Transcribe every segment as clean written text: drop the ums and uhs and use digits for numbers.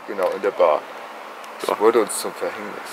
Genau, in der Bar. Das Ja. wurde uns zum Verhängnis.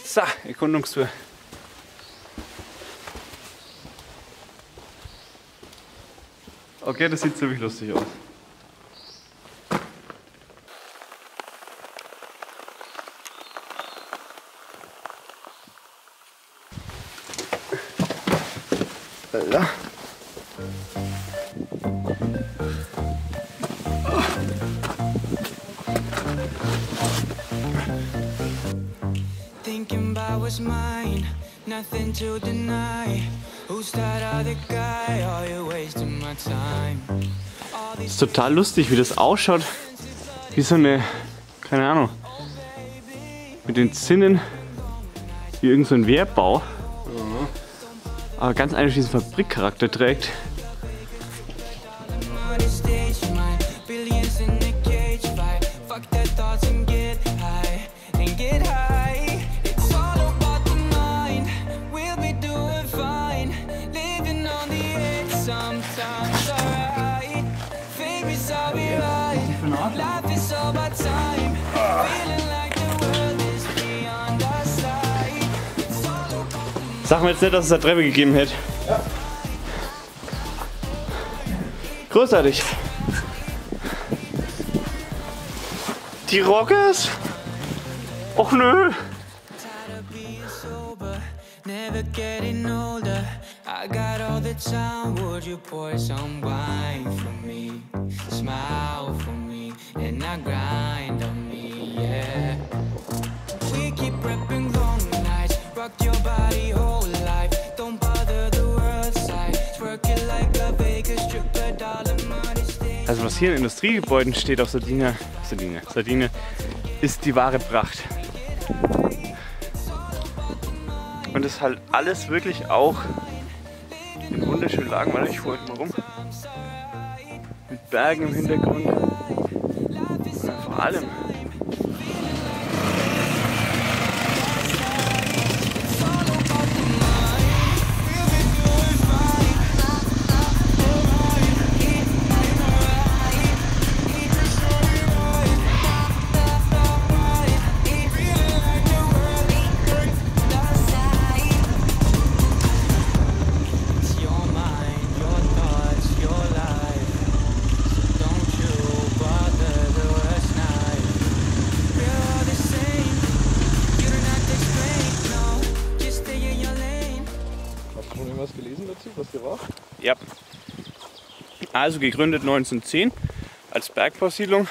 So, Erkundungstour. Okay, das sieht ziemlich lustig aus. Alter. Thinking about what's mine, nothing to deny. Who's that other guy? Are you wasting my time? Das ist total lustig, wie das ausschaut. Wie so eine, keine Ahnung, mit den Zinnen, wie irgend so ein Wehrbau. Aber ganz eindeutig diesen Fabrikcharakter trägt. Sag mir jetzt nicht, dass es da Treppe gegeben hätte. Ja. Großartig. Die Rockers? Och nö. Never getting older. I got all the time. Would you pour some wine for me? Smile for me, and I grind on me, yeah. We keep prepping long nights. Rock your body whole life. Don't bother the world side. Twerk it like a Vegas stripper, dollar money stage. Also was hier in Industriegebäuden steht auf Sardinia, ist die wahre Pracht. Und das ist halt alles wirklich auch in wunderschönen Lagen. Warte, ich fuhr euch mal rum. Mit Bergen im Hintergrund. Und vor allem ja. Also gegründet 1910 als Bergbausiedlung.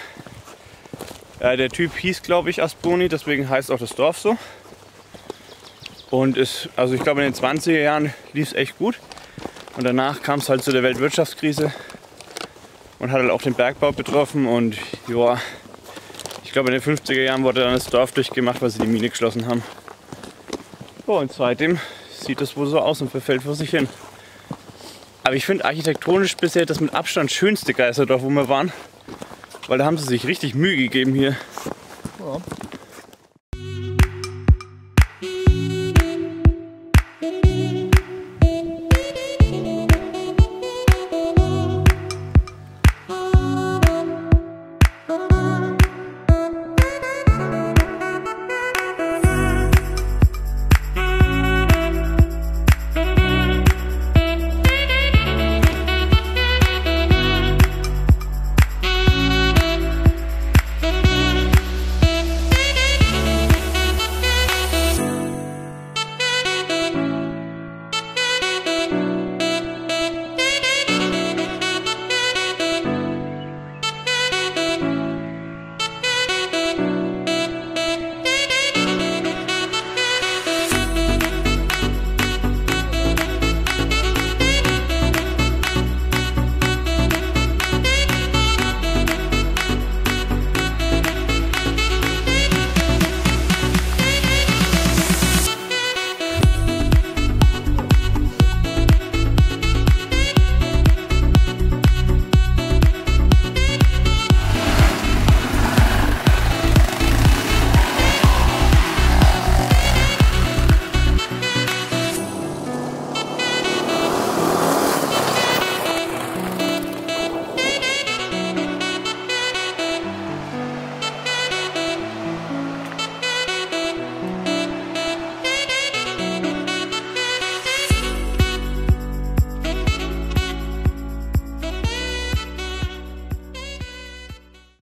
Der Typ hieß, glaube ich, Asproni, deswegen heißt auch das Dorf so. Und also ich glaube in den 20er Jahren lief es echt gut. Und danach kam es halt zu der Weltwirtschaftskrise und hat halt auch den Bergbau betroffen. Und ja, ich glaube in den 50er Jahren wurde dann das Dorf durchgemacht, weil sie die Mine geschlossen haben. Ja, und seitdem sieht das wohl so aus und verfällt vor sich hin. Aber ich finde architektonisch bisher das mit Abstand schönste Geisterdorf, wo wir waren. Weil da haben sie sich richtig Mühe gegeben hier.